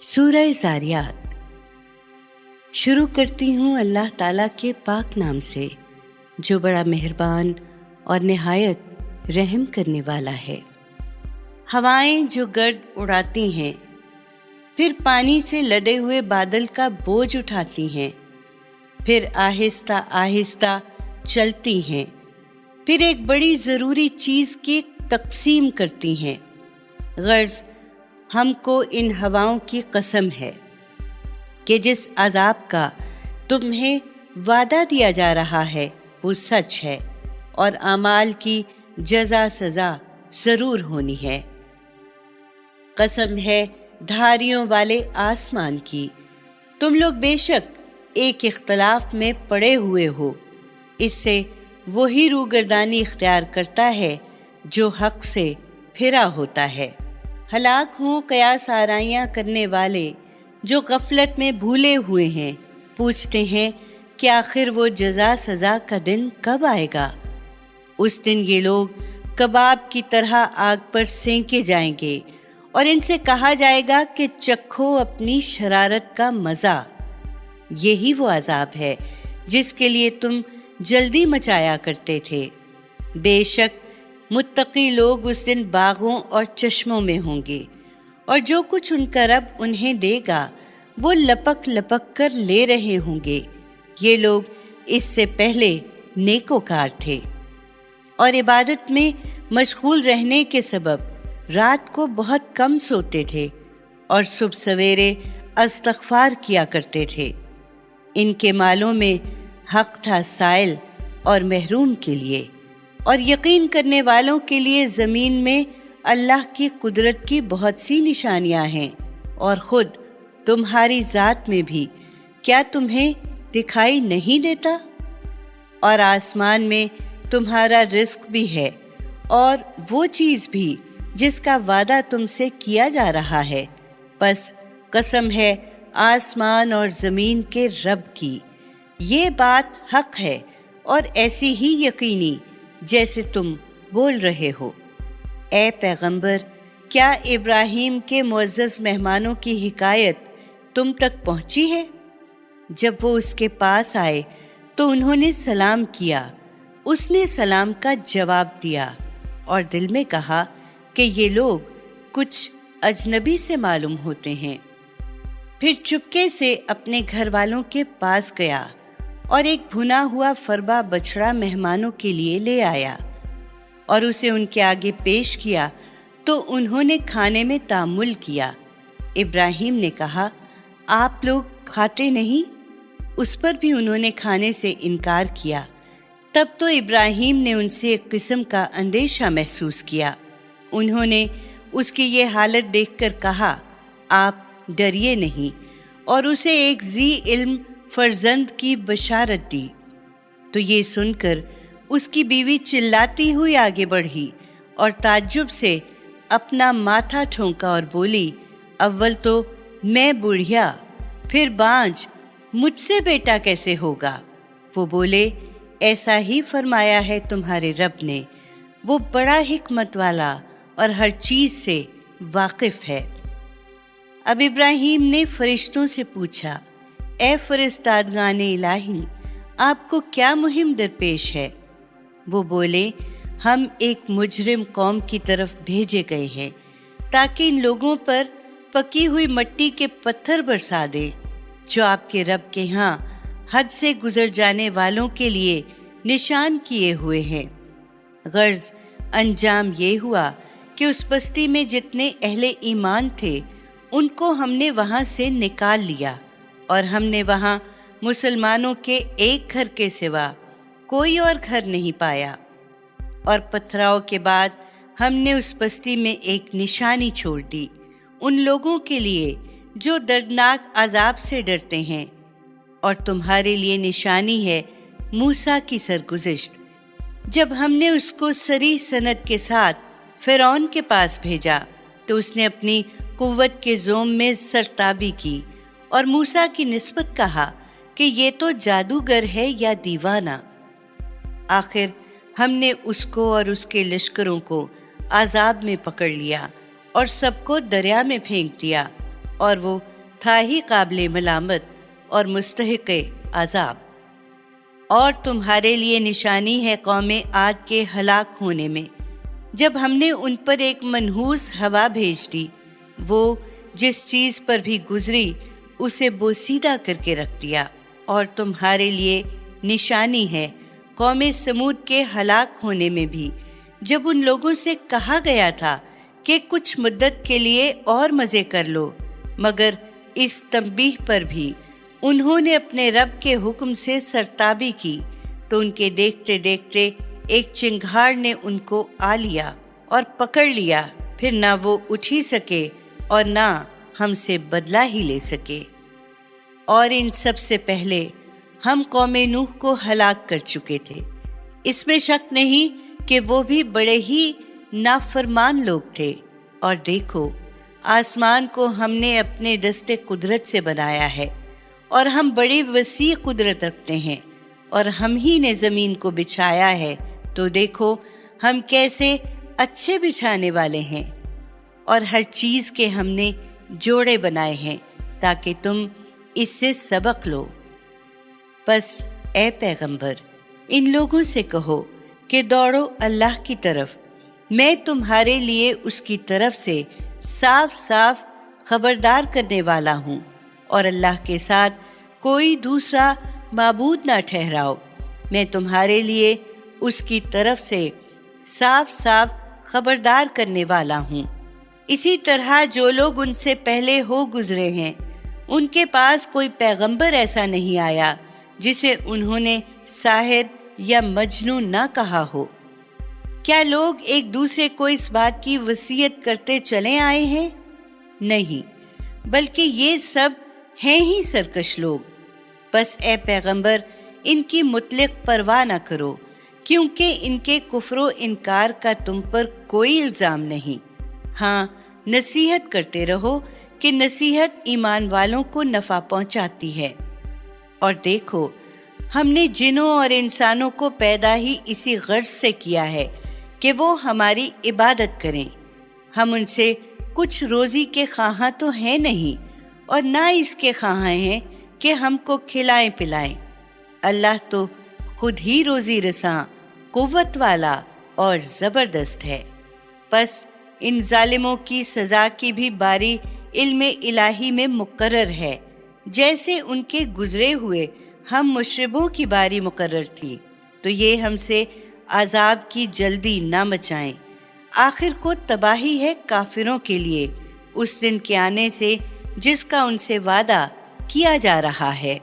सूरह ज़ारियात। शुरू करती हूँ अल्लाह ताला के पाक नाम से जो बड़ा मेहरबान और निहायत रहम करने वाला है। हवाएं जो गर्द उड़ाती हैं, फिर पानी से लदे हुए बादल का बोझ उठाती हैं, फिर आहिस्ता आहिस्ता चलती हैं, फिर एक बड़ी ज़रूरी चीज़ की तकसीम करती हैं। गर्ज हमको इन हवाओं की कसम है कि जिस अजाब का तुम्हें वादा दिया जा रहा है वो सच है और अमाल की जज़ा सज़ा ज़रूर होनी है। कसम है धारियों वाले आसमान की, तुम लोग बेशक एक इख्तलाफ में पड़े हुए हो। इससे वही रूगर्दानी इख्तियार करता है जो हक से फिरा होता है। हलाक हों कयास आराइयाँ करने वाले जो गफलत में भूले हुए हैं। पूछते हैं कि आखिर वो जज़ा सज़ा का दिन कब आएगा। उस दिन ये लोग कबाब की तरह आग पर सेंके जाएंगे और इनसे कहा जाएगा कि चखो अपनी शरारत का मज़ा। यही वो अजाब है जिसके लिए तुम जल्दी मचाया करते थे। बेशक मुत्तकी लोग उस दिन बागों और चश्मों में होंगे और जो कुछ उनका रब उन्हें देगा वो लपक लपक कर ले रहे होंगे। ये लोग इससे पहले नेकोकार थे और इबादत में मशगूल रहने के सबब रात को बहुत कम सोते थे और सुबह सवेरे इस्तग़फ़ार किया करते थे। इनके मालों में हक था साइल और महरूम के लिए, और यकीन करने वालों के लिए ज़मीन में अल्लाह की कुदरत की बहुत सी निशानियां हैं और ख़ुद तुम्हारी ज़ात में भी क्या तुम्हें दिखाई नहीं देता। और आसमान में तुम्हारा रिज़्क़ भी है और वो चीज़ भी जिसका वादा तुमसे किया जा रहा है। बस कसम है आसमान और ज़मीन के रब की, ये बात हक है और ऐसी ही यकीनी जैसे तुम बोल रहे हो। ए पैगंबर, क्या इब्राहीम के मुअज़्ज़ज़ मेहमानों की हिकायत तुम तक पहुंची है? जब वो उसके पास आए तो उन्होंने सलाम किया। उसने सलाम का जवाब दिया और दिल में कहा कि ये लोग कुछ अजनबी से मालूम होते हैं। फिर चुपके से अपने घर वालों के पास गया और एक भुना हुआ फरबा बछड़ा मेहमानों के लिए ले आया और उसे उनके आगे पेश किया तो उन्होंने खाने में तामुल किया। इब्राहीम ने कहा, आप लोग खाते नहीं? उस पर भी उन्होंने खाने से इनकार किया। तब तो इब्राहीम ने उनसे एक किस्म का अंदेशा महसूस किया। उन्होंने उसकी ये हालत देखकर कहा, आप डरिए नहीं, और उसे एक ज़ी इल्म फर्जंद की बशारत दी। तो ये सुनकर उसकी बीवी चिल्लाती हुई आगे बढ़ी और ताज्जुब से अपना माथा ठोंका और बोली, अव्वल तो मैं बुढ़िया, फिर बांझ, मुझसे बेटा कैसे होगा? वो बोले, ऐसा ही फरमाया है तुम्हारे रब ने, वो बड़ा हिकमत वाला और हर चीज़ से वाकिफ़ है। अब इब्राहीम ने फरिश्तों से पूछा, ए फरिश्तादगाने इलाही, आपको क्या मुहिम दरपेश है? वो बोले, हम एक मुजरिम कौम की तरफ भेजे गए हैं ताकि इन लोगों पर पकी हुई मिट्टी के पत्थर बरसा दे जो आपके रब के यहाँ हद से गुजर जाने वालों के लिए निशान किए हुए हैं। गर्ज अंजाम ये हुआ कि उस बस्ती में जितने अहले ईमान थे उनको हमने वहाँ से निकाल लिया और हमने वहाँ मुसलमानों के एक घर के सिवा कोई और घर नहीं पाया। और पथराव के बाद हमने उस बस्ती में एक निशानी छोड़ दी उन लोगों के लिए जो दर्दनाक अजाब से डरते हैं, और तुम्हारे लिए निशानी है मूसा की सरगुज़िश्त। जब हमने उसको सरी सनद के साथ फ़िरौन के पास भेजा तो उसने अपनी कुव्वत के ज़ोम में सरताबी की और मूसा की निस्बत कहा कि ये तो जादूगर है या दीवाना। आखिर हमने उसको और उसके लश्करों को अजाब में पकड़ लिया और सबको दरिया में फेंक दिया और वो था ही काबिल मलामत और मुस्तहिक़ अज़ाब। और तुम्हारे लिए निशानी है कौम आद के हलाक होने में, जब हमने उन पर एक मनहूस हवा भेज दी, वो जिस चीज़ पर भी गुजरी उसे बोसीदा करके रख दिया। और तुम्हारे लिए निशानी है कौम समूद के हलाक होने में भी, जब उन लोगों से कहा गया था कि कुछ मुद्दत के लिए और मज़े कर लो, मगर इस तंबीह पर भी उन्होंने अपने रब के हुक्म से सरताबी की, तो उनके देखते देखते एक चिंगार ने उनको आ लिया और पकड़ लिया, फिर ना वो उठ ही सके और ना हमसे बदला ही ले सके। और इन सब से पहले हम कौम नूह को हलाक कर चुके थे। इसमें शक नहीं कि वो भी बड़े ही नाफरमान लोग थे। और देखो, आसमान को हमने अपने दस्ते कुदरत से बनाया है, और हम बड़ी वसी कुदरत रखते हैं, और हम ही ने ज़मीन को बिछाया है, तो देखो हम कैसे अच्छे बिछाने वाले हैं। और हर चीज़ के हमने जोड़े बनाए हैं ताकि तुम इससे सबक लो। बस ए पैगंबर, इन लोगों से कहो कि दौड़ो अल्लाह की तरफ, मैं तुम्हारे लिए उसकी तरफ से साफ साफ खबरदार करने वाला हूँ, और अल्लाह के साथ कोई दूसरा माबूद ना ठहराओ। मैं तुम्हारे लिए उसकी तरफ से साफ साफ खबरदार करने वाला हूँ। इसी तरह जो लोग उनसे पहले हो गुजरे हैं, उनके पास कोई पैगंबर ऐसा नहीं आया जिसे उन्होंने साहिर या मजनून ना कहा हो। क्या लोग एक दूसरे को इस बात की वसीयत करते चले आए हैं? नहीं, बल्कि ये सब हैं ही सरकश लोग। बस ए पैगंबर, इनकी मुतलक परवाह न करो, क्योंकि इनके कुफ्रो इनकार का तुम पर कोई इल्ज़ाम नहीं। हाँ, नसीहत करते रहो कि नसीहत ईमान वालों को नफ़ा पहुंचाती है। और देखो, हमने जिनों और इंसानों को पैदा ही इसी गर्ज से किया है कि वो हमारी इबादत करें। हम उनसे कुछ रोज़ी के ख्वाहां तो हैं नहीं, और ना इसके ख्वाहां हैं कि हमको खिलाएं पिलाएं। अल्लाह तो खुद ही रोज़ी रसां, कुव्वत वाला और ज़बरदस्त है। बस इन जालिमों की सज़ा की भी बारी इल्म इलाही में मुकर्रर है, जैसे उनके गुजरे हुए हम मुशरिबों की बारी मुकर्रर थी। तो ये हमसे आज़ाब की जल्दी ना मचाएं। आखिर को तबाही है काफिरों के लिए उस दिन के आने से जिसका उनसे वादा किया जा रहा है।